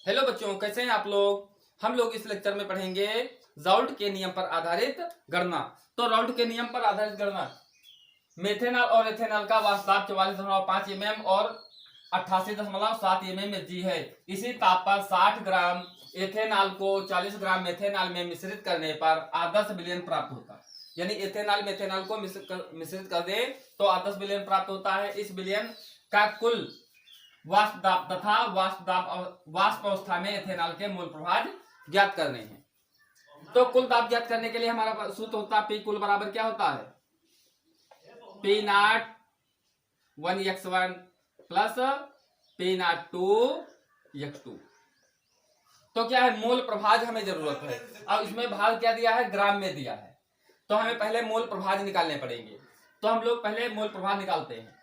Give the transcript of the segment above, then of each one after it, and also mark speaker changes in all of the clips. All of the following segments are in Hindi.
Speaker 1: हेलो बच्चों, कैसे हैं आप लोग। हम लोग इस लेक्चर में पढ़ेंगे राउल्ट के नियम पर आधारित गणना। तो राउल्ट के नियम पर आधारित गणना, मेथेनॉल और एथेनॉल का वास्तव 44.5 mm और 88.7 mm जी है। इसी ताप पर 60 ग्राम एथेनॉल को 40 ग्राम मेथेनॉल में मिश्रित करने पर आदर्श विलयन प्राप्त होता है। यानी एथेनॉल मेथेनॉल को मिश्रित कर दे तो आदर्श विलयन प्राप्त होता है। इस विलयन का कुल वाष्प दाब तथा वाष्प अवस्था में एथेनॉल के मूल प्रभाव ज्ञात करने हैं। तो कुल दाब ज्ञात करने के लिए हमारा सूत्र होता है पी कुल बराबर क्या होता है, P not 1x1 plus P not 2x2। तो क्या है, मोल प्रभाज हमें जरूरत है। अब इसमें भाग क्या दिया है, ग्राम में दिया है, तो हमें पहले मोल प्रभाज निकालने पड़ेंगे। तो हम लोग पहले मोल प्रभाज निकालते हैं।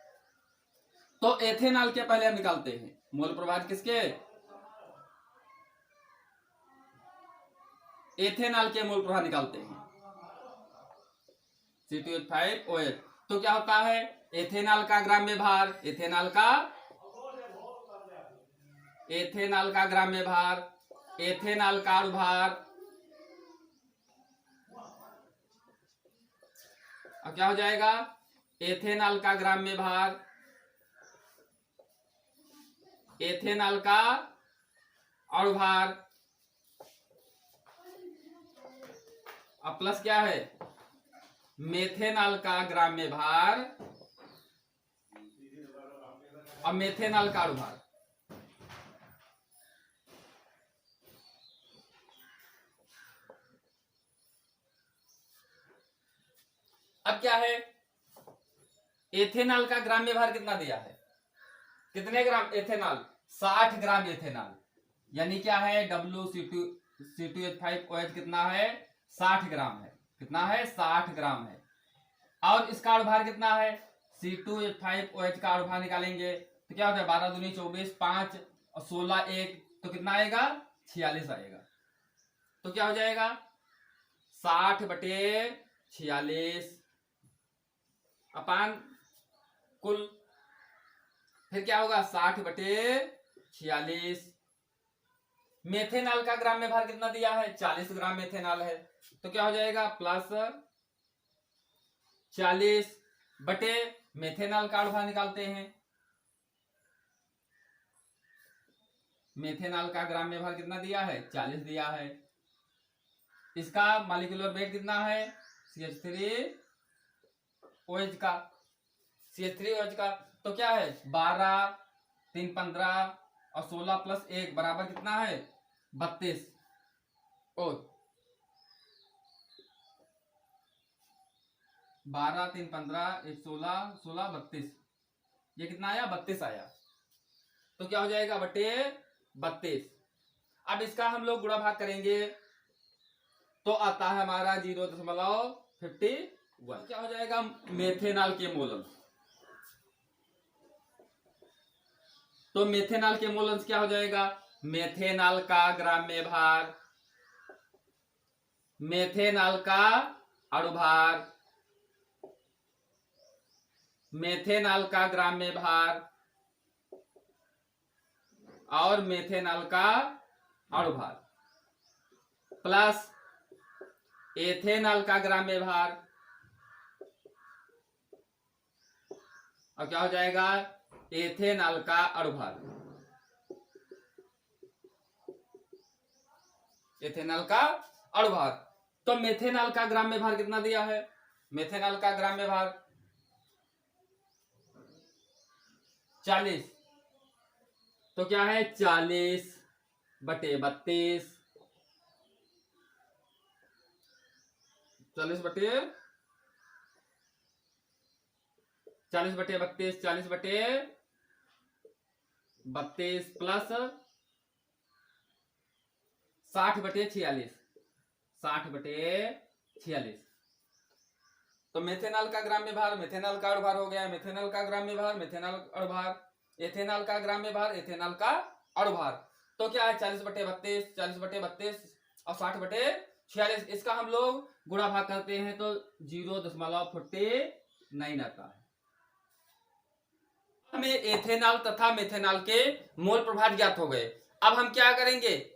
Speaker 1: तो एथेनॉल के पहले हम निकालते हैं मोल प्रभाज किसके, एथेनॉल के मोल प्रभाज निकालते हैं C2H5OH। तो क्या होता है, एथेनॉल का ग्राम्य भार, एथेनॉल का ग्राम्य भार, एथेनॉल का भार। अब क्या हो जाएगा, एथेनॉल का ग्राम्य भार, एथेनॉल का अणुभार, अब प्लस क्या है, मेथेनॉल का ग्राम्य भार और मेथेनॉल का अणुभार। अब क्या है, एथेनॉल का ग्राम्य भार कितना दिया है, कितने ग्राम एथेनॉल, 60 ग्राम एथेनॉल। यानी क्या है, C2H5OH कितना है, 60 ग्राम है। कितना है, 60 ग्राम है। और इसका अणुभार कितना है, C2H5OH का अणुभार निकालेंगे तो क्या होता है, 12 दूनी 24, 5 और 16 1, तो कितना आएगा, 46 आएगा। तो क्या हो जाएगा, 60/46 अपान कुल, फिर क्या होगा 60/46। मेथेनॉल का ग्राम्य भार कितना दिया है, 40 ग्राम मेथेनॉल है, तो क्या हो जाएगा प्लस 40 बटे मेथेनॉल का अणुभार निकालते हैं। मेथेनॉल का ग्राम्य भार कितना दिया है, 40 दिया है। इसका मॉलिक्यूलर वेट कितना है, CH3OH का, CH3OH का। तो क्या है, 12 3 15 और 16 + 1 बराबर कितना है, 32 OH। 12 3 15 1 16 16 32, ये कितना आया, 32 आया। तो क्या हो जाएगा, बटे 32। अब इसका हम लोग गुणा भाग करेंगे तो आता है हमारा 0.51। क्या हो जाएगा, मेथेनॉल के मोलंस। तो मेथेनॉल के मोलंस क्या हो जाएगा, मेथेनॉल का ग्राम्य भार, मेथेनॉल का अणुभार, मेथेनॉल का ग्राम्य भार और मेथेनॉल का अणुभार प्लस एथेनॉल का ग्राम्य भार। और क्या हो जाएगा, एथेनॉल का अणुभार, एथेनॉल का अणुभार। तो मेथेनॉल का ग्राम्य भार कितना दिया है, मेथेनॉल का ग्राम्य भार 40, तो क्या है 40/32, 40/32, 40/32 प्लस 60/46, 60/46। तो मेथेनॉल का ग्राम्य भार, मेथेनॉल का अणुभार हो गया, मेथेनॉल का ग्राम्य भार, मेथेनॉल अणुभार, एथेनॉल का ग्राम्य भार, एथेनॉल का अणुभार। तो क्या है, 40/32, 40/32 और 60/46। इसका हम लोग गुणा भाग करते हैं तो 0.49 आता है। हमें एथेनॉल तथा मेथेनॉल के मोल प्रभाव ज्ञात हो गए। अब हम क्या करेंगे,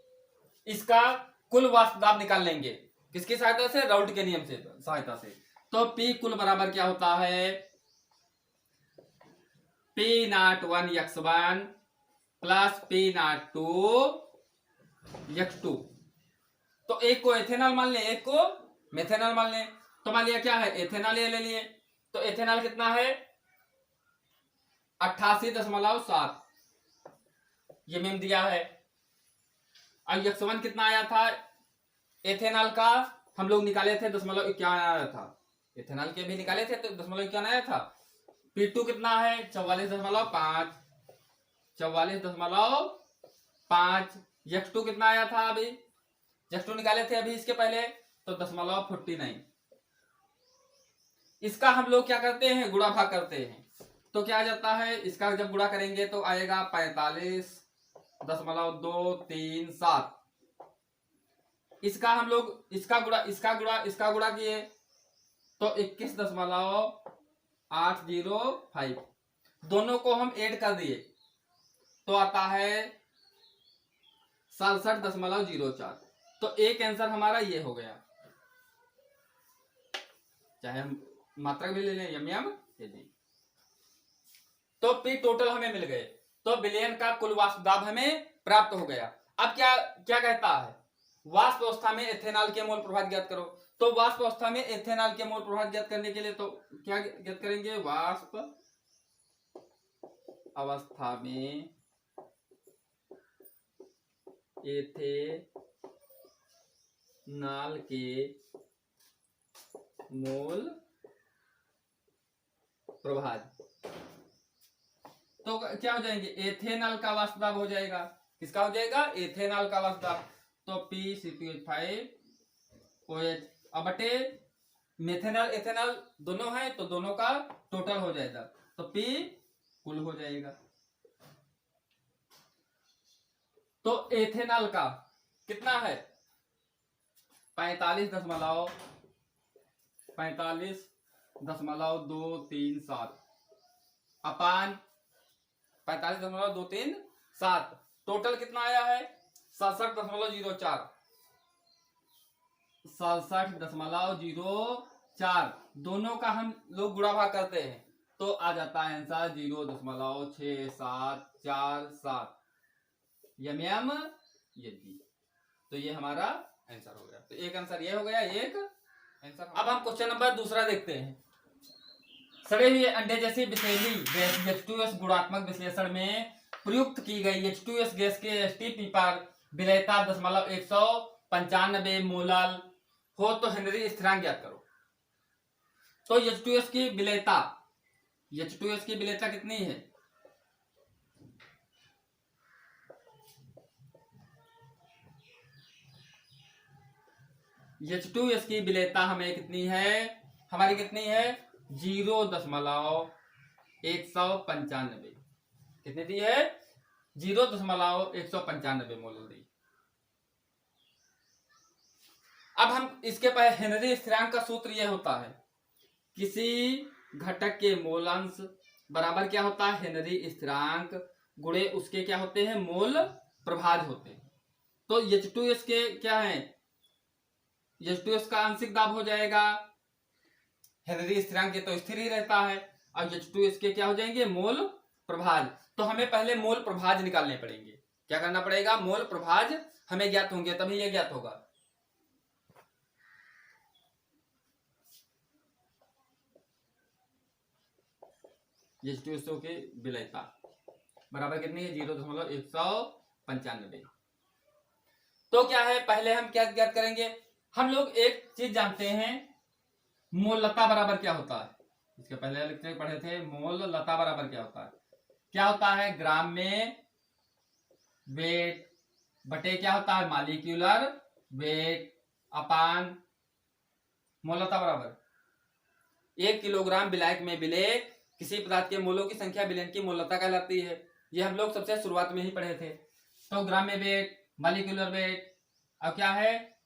Speaker 1: इसका कुल वाष्प दाब निकाल लेंगे, किसकी सहायता से, राउल्ट के नियम से सहायता से। तो पी कुल बराबर क्या होता है, P not 1 x1 plus P not 2 x2। तो एक को एथेनॉल मान लें, एक को मेथेनॉल मान लें। तो मान लिया क्या है, एथेनॉल ये ले लिए। तो एथेनॉल कितना है, 88.7 ये मेम दिया है। अब x1 कितना आया था एथेनॉल का, हम लोग निकाले थे 0.51 आया था, एथेनॉल के भी निकाले थे तो 0.51 आया था। P2 कितना है 44.5, 44.5। x2 कितना आया था, अभी x2 निकाले थे अभी इसके पहले, तो 0.49। इसका हम लोग क्या करते हैं, गुणा भाग करते हैं। तो क्या आ जाता है, इसका जब गुणा करेंगे तो आएगा 45.237। इसका हम लोग इसका गुणा किए तो 21.805। दोनों को हम ऐड कर दिए तो आता है 67.04। तो एक आंसर हमारा ये हो गया, चाहे हम मात्रक भी ले लें यम ये जी। तो पी टोटल हमें मिल गए, तो विलयन का कुल वाष्प दाब हमें प्राप्त हो गया। अब क्या क्या कहता है, वाष्प अवस्था में एथेनॉल के मोल प्रभाव ज्ञात करो। तो वाष्प अवस्था में एथेनॉल के मोल प्रभाव ज्ञात करने के लिए तो क्या ज्ञात करेंगे, वाष्प अवस्था में एथेनॉल के मोल प्रभाव, तो क्या हो जाएंगे, एथेनॉल का वाष्प दाब हो जाएगा, किसका हो जाएगा, एथेनॉल का वाष्प दाब। तो PCPH5OH अब बटे मेथेनॉल एथेनॉल दोनों है तो दोनों का टोटल हो जाएगा, तो P कुल हो जाएगा। तो एथेनॉल का कितना है 45.237 अपान 45.237। टोटल कितना आया है 67.04। दोनों का हम लोग गुणा भाग करते हैं तो आ जाता है आंसर 0.6747 यम यदि। तो ये हमारा आंसर हो गया। तो एक आंसर ये हो गया, एक आंसर। अब हम क्वेश्चन नंबर दूसरा देखते हैं। सड़े हुए अंडे जैसी विषैली गैस H2S गुणात्मक विश्लेषण में प्रयुक्त की गई H2S गैस के एसटीपी पर विलेयता 195 मोलल हो तो हेनरी स्थिरांक ज्ञात करो। तो H2S की विलेयता कितनी है, H2S की विलेयता हमें कितनी है, हमारी कितनी है 0.195। कितनी दी है 0.195 मोल दी। अब हम इसके पहले हेनरी स्थिरांक का सूत्र यह होता है, किसी घटक के मोलांश बराबर क्या होता है हेनरी स्थिरांक गुणे उसके क्या होते हैं मोल प्रभाज होते हैं। तो H2S के क्या है, H2S का आंशिक दाब हो जाएगा, हेनरी स्थिरांक के तो स्थिर ही रहता है, और H2S के क्या हो जाएंगे मोल प्रभाज। तो हमें पहले मोल प्रभाज निकालने पड़ेंगे। क्या करना पड़ेगा, मोल प्रभाज हमें ज्ञात होंगे तभी ये ज्ञात होगा। H2S की विलेयता बराबर कितनी है 0.195। तो क्या है, पहले हम क्या ज्ञात करेंगे, हम लोग एक चीज जानते हैं मोललता बराबर क्या होता है। इसके पहले लेक्चर पढ़े थे, मोललता बराबर क्या होता है, क्या होता है ग्राम में वेट बटे क्या होता है मॉलिक्यूलर वेट अपान मोललता बराबर 1 किलोग्राम विलायक में विलेय किसी पदार्थ के मोलों की संख्या विलयन की मोललता कहलाती है। ये हम लोग सबसे शुरुआत में ही पढ़े थे। तो ग्राम में वेट, मॉलिक्यूलर वेट, अब क्या है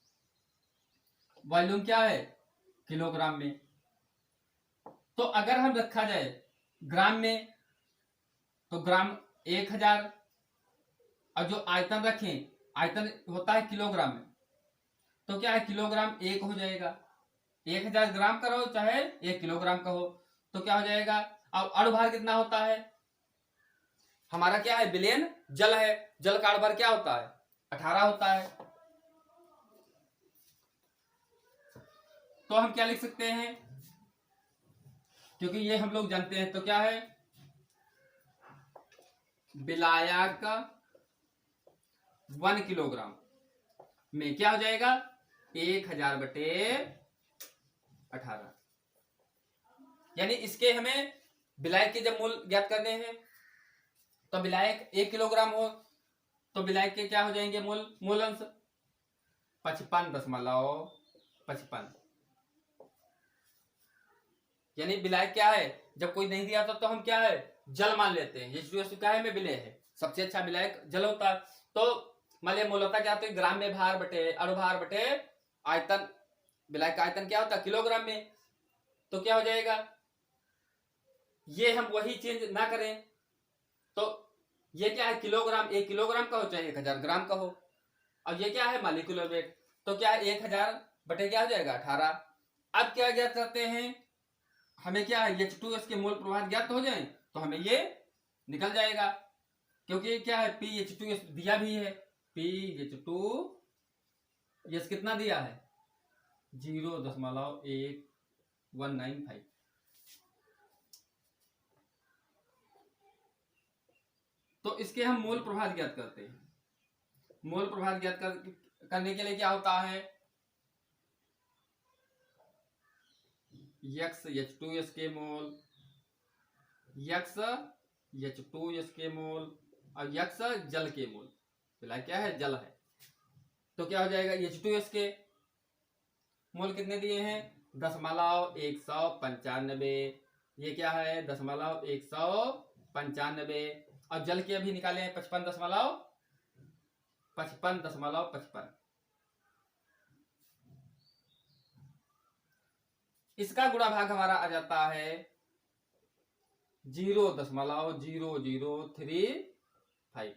Speaker 1: वॉल्यूम क्या है किलोग्राम में। तो अगर हम रखा जाए ग्राम में तो ग्राम 1000, और जो आयतन रखें, आयतन होता है किलोग्राम में, तो क्या है किलोग्राम एक हो जाएगा, 1000 ग्राम का हो चाहे 1 किलोग्राम का हो, तो क्या हो जाएगा। अब अणुभार कितना होता है, हमारा क्या है विलयन जल है, जल का अणुभार क्या होता है 18 होता है। तो हम क्या लिख सकते हैं, क्योंकि ये हम लोग जानते हैं, तो क्या है विलायक 1 किलोग्राम में क्या हो जाएगा 1000/18। यानी इसके हमें विलायक के जब मूल ज्ञात करने हैं, तो विलायक 1 किलोग्राम हो तो विलायक के क्या हो जाएंगे मूल अंश 55.55। यानी विलायक क्या है, जब कोई नहीं दिया तो हम क्या है जल मान लेते हैं, ये क्या है में विलय है, सबसे अच्छा विलायक जल होता है। तो मान लिया मूलता क्या होता है ग्राम में भार बटे अणुभार बटे आयतन, विलायक का आयतन क्या होता है किलोग्राम में, तो क्या हो जाएगा, ये हम वही चेंज ना करें, तो ये क्या है किलोग्राम, 1 किलोग्राम का हो चाहे 1000 ग्राम का हो। अब ये क्या है मालिक्यूलर वेट, तो क्या है 1000 बटे क्या हो जाएगा 18। अब क्या ज्ञात करते हैं, हमें क्या है H2S के मोल प्रभाव ज्ञात हो जाए तो हमें ये निकल जाएगा, क्योंकि क्या है PH2S दिया भी है, PH2S कितना दिया है 0.1195। तो इसके हम मोल प्रभाव ज्ञात करते हैं। मोल प्रभाव ज्ञात करने के लिए क्या होता है H2S के मोल, H2S के मोल और जल के मोल, फिलहाल क्या है जल है, तो क्या हो जाएगा H2S के मोल कितने दिए हैं 10.195, ये क्या है 10.195, और जल के अभी निकाले हैं 55.55। इसका गुणा भाग हमारा आ जाता है 0.0035।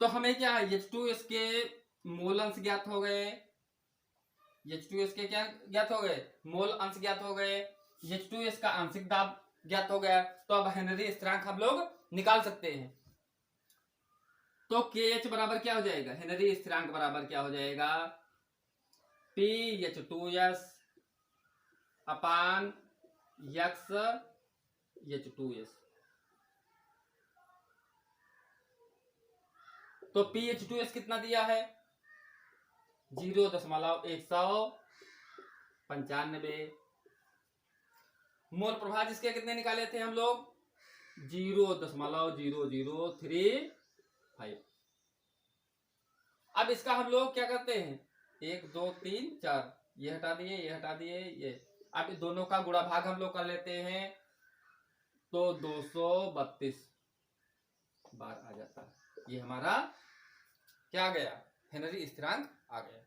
Speaker 1: तो हमें क्या है H2S के मोल अंश ज्ञात हो गए, H2S के क्या ज्ञात हो गए मोल अंश ज्ञात हो गए, H2S का आंशिक दाब ज्ञात हो गया, तो अब हेनरी स्थिरांक हम लोग निकाल सकते हैं। तो KH बराबर क्या हो जाएगा, हेनरी स्थिरांक बराबर क्या हो जाएगा PH2S अपान H2S। तो PH2S कितना दिया है 0.195। मोल प्रभाव जिसके कितने निकाले थे हम लोग 0.0035। अब इसका हम लोग क्या करते हैं 1 2 3 4, ये हटा दिए ये हटा दिए ये, अब दोनों का गुणा भाग हम लोग कर लेते हैं, तो 232 बार आ जाता है, ये हमारा क्या आ गया हेनरी स्थिरांक आ गया।